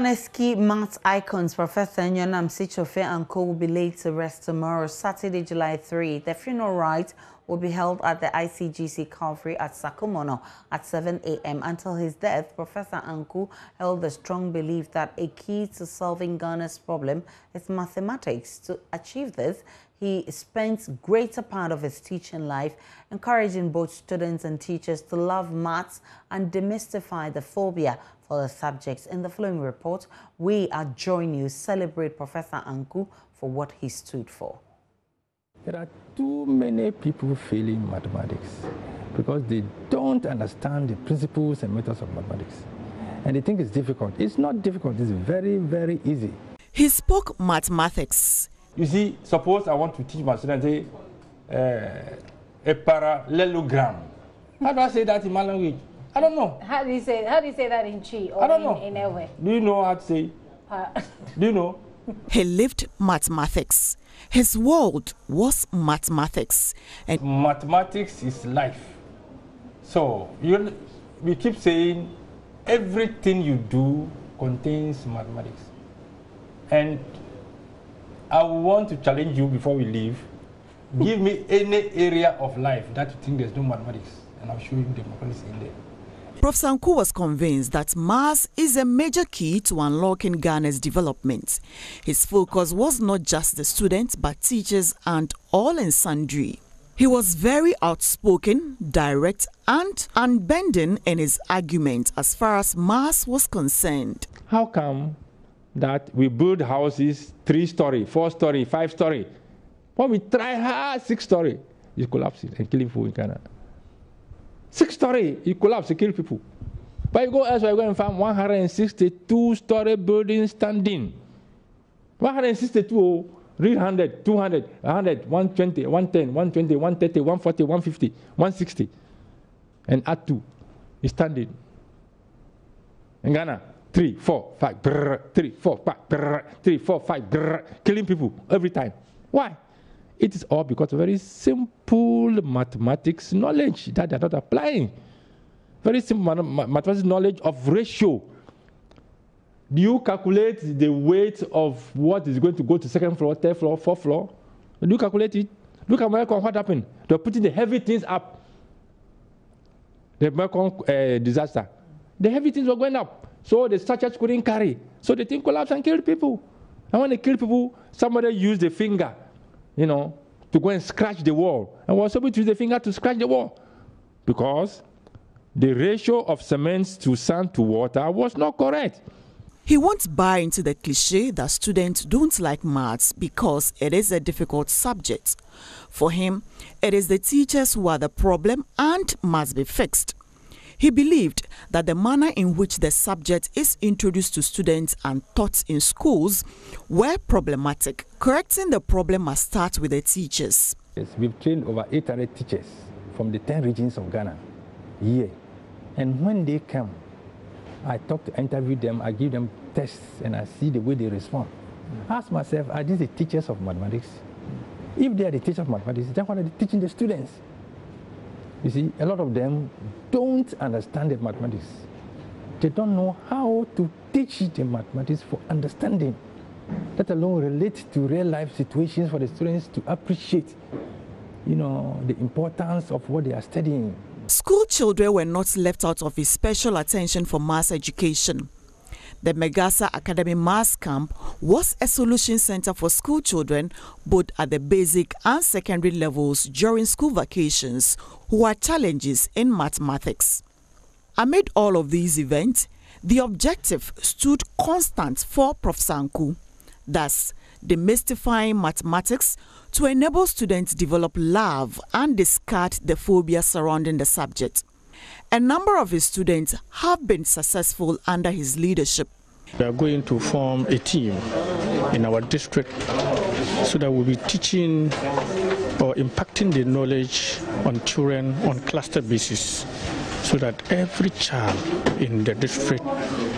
Ghana's key maths icons, Professor Sitsofe Anku, will be laid to rest tomorrow, Saturday, July 3. The funeral rites will be held at the ICGC Calvary at Sakumono at 7 a.m. Until his death, Professor Anku held the strong belief that a key to solving Ghana's problem is mathematics. To achieve this, he spent greater part of his teaching life encouraging both students and teachers to love maths and demystify the phobia for the subjects. In the following report, we are joining you to celebrate Professor Anku for what he stood for. There are too many people failing mathematics because they don't understand the principles and methods of mathematics. And they think it's difficult. It's not difficult. It's very, very easy. He spoke mathematics. You see, suppose I want to teach my students a parallelogram. How do I say that in my language? I don't know. How do you say that in Chi or I don't know. in Ewe? Do you know how to say? Do you know? He lived mathematics. His world was mathematics. And mathematics is life. So we keep saying everything you do contains mathematics. And I want to challenge you before we leave. Give me any area of life that you think there's no mathematics, and I'll show you the mathematics in there. Prof. Anku was convinced that maths is a major key to unlocking Ghana's development. His focus was not just the students, but teachers and all and sundry. He was very outspoken, direct, and unbending in his argument as far as maths was concerned. How come that we build houses 3-story, 4-story, 5-story? When we try hard 6-story, it's collapsing and killing people in Ghana. 6-story, it collapses, it kills people. But you go elsewhere, you go and find 162-story building standing. 162, 300, 200, 100, 120, 110, 120, 130, 140, 150, 160. And add 2 is standing. In Ghana, 3, 4, 5, brrr, 3, 4, 5, brrr, 3, 4, 5, brrr, killing people every time. Why? It is all because of very simple mathematics knowledge that they are not applying. Very simple mathematics knowledge of ratio. Do you calculate the weight of what is going to go to 2nd floor, 3rd floor, 4th floor? Do you calculate it? Look at America, what happened? They're putting the heavy things up. The American disaster. The heavy things were going up. So the structures couldn't carry. So the thing collapsed and killed people. And when they killed people, somebody used a finger, to go and scratch the wall. And was able to use the finger to scratch the wall. Because the ratio of cement to sand to water was not correct. He won't buy into the cliche that students don't like maths because it is a difficult subject. For him, it is the teachers who are the problem and must be fixed. He believed that the manner in which the subject is introduced to students and taught in schools were problematic. Correcting the problem must start with the teachers. Yes, we've trained over 800 teachers from the 10 regions of Ghana here. And when they come, I interview them, I give them tests, and I see the way they respond. I ask myself, are these the teachers of mathematics? If they are the teachers of mathematics, then what are they teaching the students? You see, a lot of them don't understand the mathematics. They don't know how to teach the mathematics for understanding, let alone relate to real-life situations for the students to appreciate, the importance of what they are studying. School children were not left out of his special attention for maths education. The Megasa Academy Maths Camp was a solution center for school children both at the basic and secondary levels during school vacations who had challenges in mathematics. Amid all of these events, the objective stood constant for Prof. Anku, thus demystifying mathematics to enable students develop love and discard the phobia surrounding the subject. A number of his students have been successful under his leadership. We are going to form a team in our district so that we'll be teaching or impacting the knowledge on children on cluster basis so that every child in the district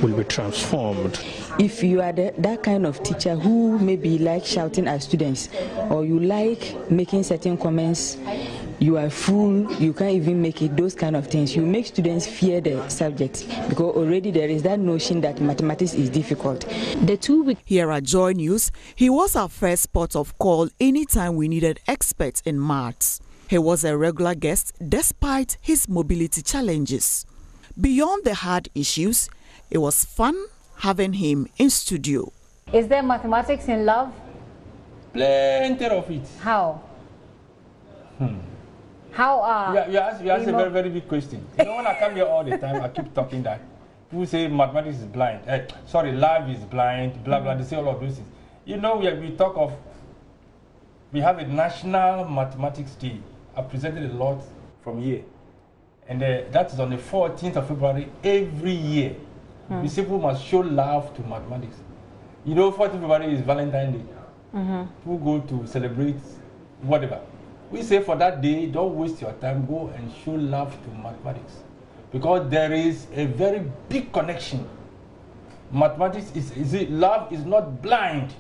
will be transformed. If you are that kind of teacher who maybe like shouting at students or you like making certain comments you are full, you can't even make it, those kind of things. You make students fear the subject because already there is that notion that mathematics is difficult. The 2 weeks Here at Joy News, he was our first port of call anytime we needed experts in maths. He was a regular guest despite his mobility challenges. Beyond the hard issues, it was fun having him in studio. Is there mathematics in love? Plenty of it. How? How You ask a very, very big question. You know, when I come here all the time, I keep talking that people say mathematics is blind. Love is blind, blah, blah. They say all of those things. You know, we have a National Mathematics Day. I presented a lot from here. And that is on the 14th of February every year. The people must show love to mathematics. You know, 14th February is Valentine's Day. People go to celebrate whatever. We say for that day, don't waste your time, go and show love to mathematics. Because there is a very big connection. Mathematics love is not blind.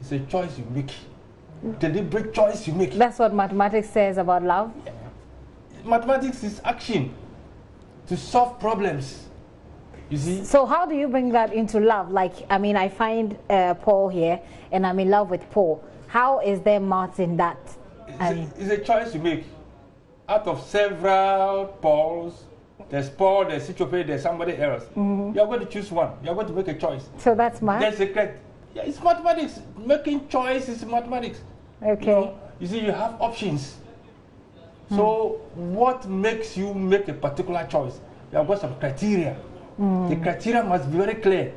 It's a choice you make. Deliberate choice you make. That's what mathematics says about love? Yeah. Mathematics is action to solve problems. You see? So how do you bring that into love? Like, I mean, I find Paul here, and I'm in love with Paul. How is there maths in that? It's a choice you make. Out of several Pauls, there's Paul, there's Sitsofe, there's somebody else. You're going to choose one. You're going to make a choice. So that's math? There's a correct. Yeah, it's mathematics. Making choice is mathematics. Okay. You see, you have options. So what makes you make a particular choice? You have got some criteria. The criteria must be very clear.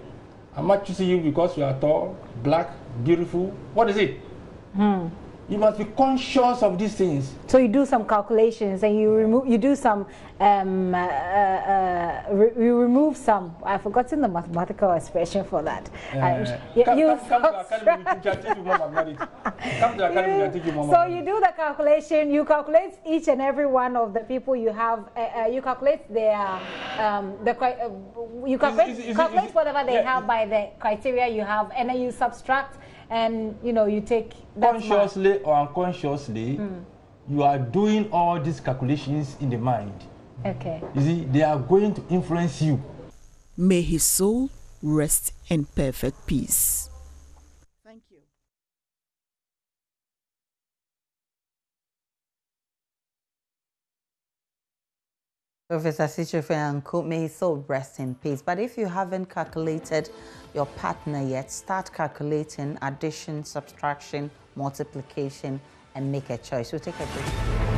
I'm not choosing you because you are tall, black, beautiful. What is it? You must be conscious of these things. So you do some calculations and you remove some I've forgotten the mathematical expression for that. Come to the academy, I'll teach you more mathematics. Come to the academy, I'll teach you more So mathematics. you do the calculation, you calculate each and every one of the people you have, you calculate their, calculate whatever they have by the criteria you have, and then you subtract, and you take consciously or unconsciously, you are doing all these calculations in the mind. Okay. You see, they are going to influence you. May his soul rest in perfect peace. Thank you. Professor Sitsofe Anku, may his soul rest in peace. But if you haven't calculated your partner yet, start calculating addition, subtraction, multiplication, and make a choice. We'll take a break.